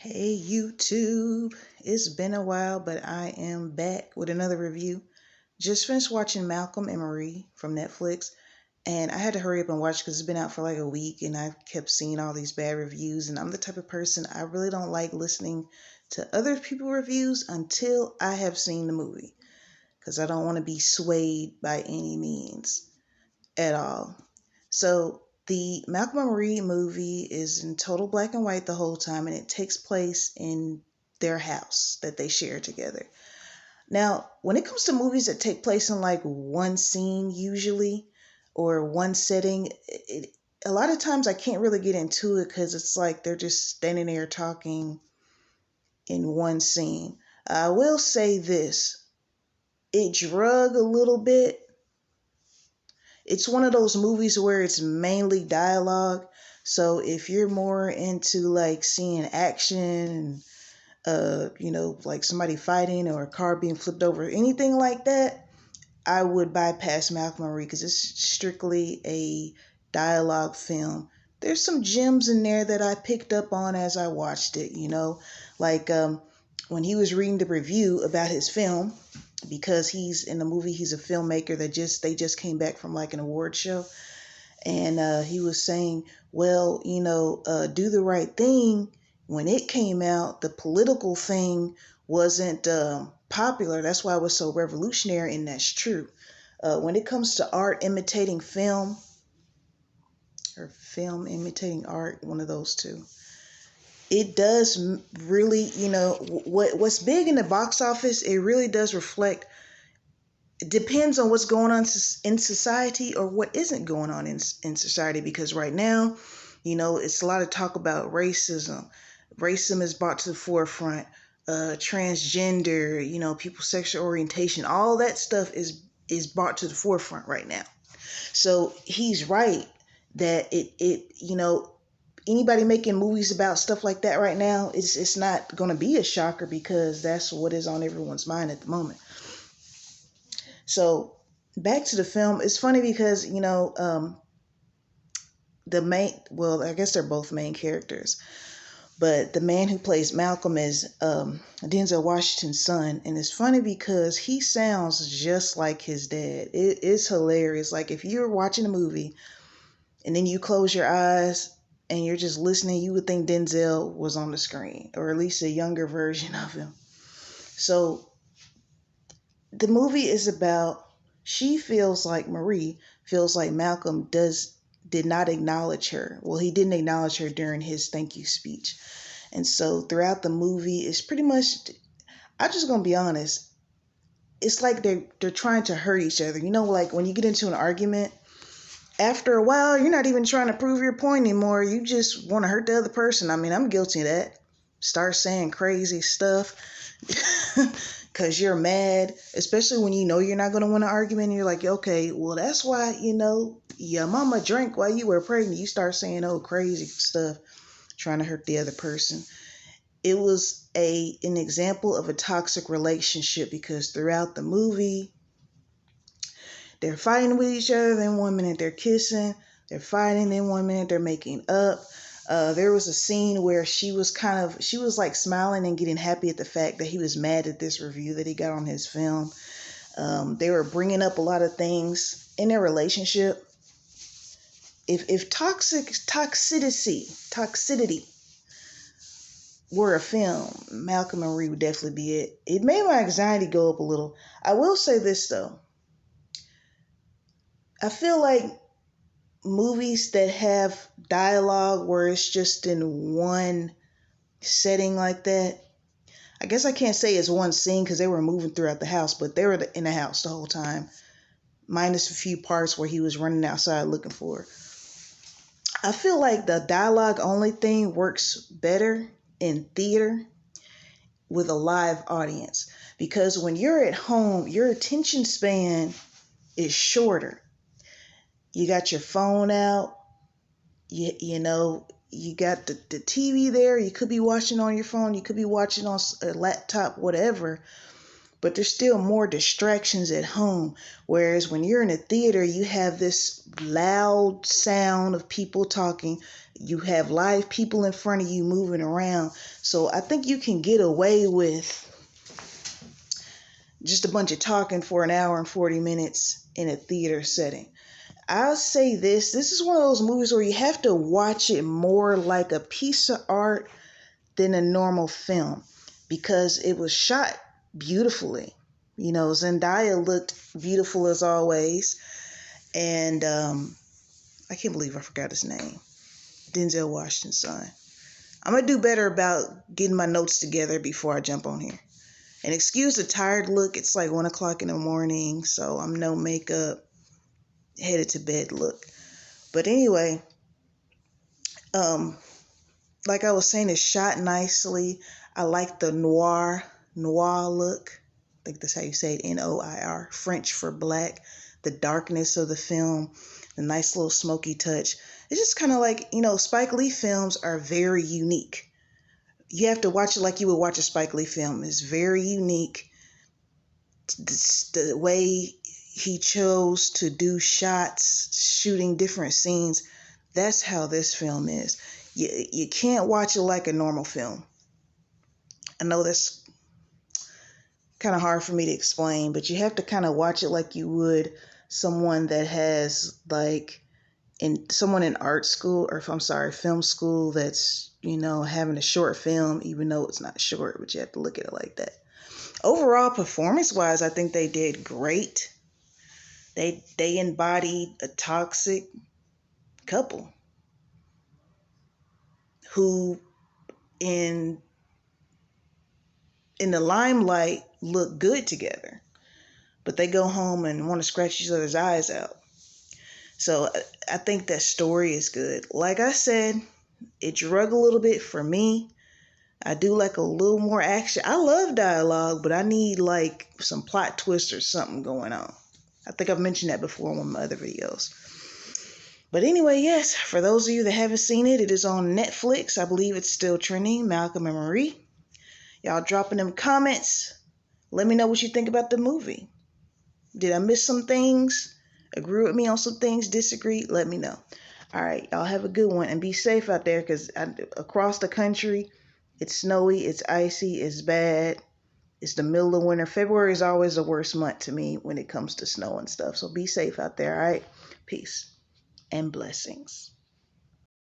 Hey YouTube, it's been a while, but I am back with another review. Just finished watching Malcolm and Marie from Netflix, and I had to hurry up and watch because it's been out for like a week, and I kept seeing all these bad reviews. And I'm the type of person I really don't like listening to other people's reviews until I have seen the movie, because I don't want to be swayed by any means at all. So the Malcolm and Marie movie is in total black and white the whole time, and it takes place in their house that they share together. Now, when it comes to movies that take place in like one scene usually, or one setting, a lot of times I can't really get into it because it's like they're just standing there talking in one scene. I will say this, it drug a little bit. It's one of those movies where it's mainly dialogue. So if you're more into like seeing action and like somebody fighting or a car being flipped over, anything like that, I would bypass Malcolm and Marie because it's strictly a dialogue film. There's some gems in there that I picked up on as I watched it, like when he was reading the review about his film, because he's in the movie, he's a filmmaker that they just came back from like an award show, and he was saying, well, Do the Right Thing, when it came out, the political thing wasn't popular. That's why it was so revolutionary, and that's true. When it comes to art imitating film, or film imitating art, one of those two, it does really, what's big in the box office, it really does reflect. It depends on what's going on in society or what isn't going on in society, because right now, it's a lot of talk about racism. Racism is brought to the forefront. Transgender, people's sexual orientation, all that stuff is brought to the forefront right now. So he's right that anybody making movies about stuff like that right now, it's not going to be a shocker because that's what is on everyone's mind at the moment. So back to the film, it's funny because the main, well, I guess they're both main characters, but the man who plays Malcolm is Denzel Washington's son, and it's funny because he sounds just like his dad. It is hilarious. Like if you're watching a movie and then you close your eyes and you're just listening, you would think Denzel was on the screen, or at least a younger version of him. So the movie is about, Marie feels like Malcolm did not acknowledge her. Well, he didn't acknowledge her during his thank you speech. And so throughout the movie, it's pretty much, I'm just gonna be honest, it's like they're trying to hurt each other. Like when you get into an argument, after a while, you're not even trying to prove your point anymore. You just want to hurt the other person. I mean, I'm guilty of that. Start saying crazy stuff because you're mad, especially when you're not going to win an argument. And you're like, okay, well, that's why, your mama drank while you were pregnant. You start saying, oh, crazy stuff, trying to hurt the other person. It was an example of a toxic relationship, because throughout the movie, they're fighting with each other, then 1 minute they're kissing, they're fighting, then 1 minute they're making up. There was a scene where she was like smiling and getting happy at the fact that he was mad at this review that he got on his film. They were bringing up a lot of things in their relationship. If toxicity were a film, Malcolm and Marie would definitely be it. It made my anxiety go up a little. I will say this though. I feel like movies that have dialogue where it's just in one setting like that, I guess I can't say it's one scene because they were moving throughout the house, but they were in the house the whole time, minus a few parts where he was running outside looking for her. I feel like the dialogue only thing works better in theater with a live audience, because when you're at home, your attention span is shorter. You got your phone out, you got the TV there. You could be watching on your phone, you could be watching on a laptop, whatever. but there's still more distractions at home. Whereas when you're in a theater, you have this loud sound of people talking. You have live people in front of you moving around. So I think you can get away with just a bunch of talking for an hour and 40 minutes in a theater setting. I'll say this is one of those movies where you have to watch it more like a piece of art than a normal film, because it was shot beautifully. You know, Zendaya looked beautiful as always. And I can't believe I forgot his name. Denzel Washington's son. I'm going to do better about getting my notes together before I jump on here. And excuse the tired look. It's like 1 o'clock in the morning, so I'm no makeup, headed to bed look. But anyway, like I was saying, it's shot nicely. I like the noir look. I think that's how you say it, Noir, French for black. The darkness of the film, the nice little smoky touch. It's just kind of like, you know, Spike Lee films are very unique. You have to watch it like you would watch a Spike Lee film. It's very unique. The way he chose to do shots, shooting different scenes, that's how this film is. You can't watch it like a normal film. I know that's kind of hard for me to explain, but you have to kind of watch it like you would someone that has someone in art school, or film school, that's, you know, having a short film, even though it's not short, but you have to look at it like that. Overall, performance-wise, I think they did great. They embodied a toxic couple who in the limelight look good together, but they go home and want to scratch each other's eyes out. So I think that story is good. Like I said, it drug a little bit for me. I do like a little more action. I love dialogue, but I need like some plot twist or something going on. I think I've mentioned that before in one of my other videos. But anyway, yes, for those of you that haven't seen it, it is on Netflix. I believe it's still trending, Malcolm and Marie. Y'all dropping them comments. Let me know what you think about the movie. Did I miss some things? Agree with me on some things? Disagree? Let me know. All right, y'all have a good one and be safe out there, because across the country, it's snowy, it's icy, it's bad. It's the middle of winter. February is always the worst month to me when it comes to snow and stuff. So be safe out there, all right? Peace and blessings.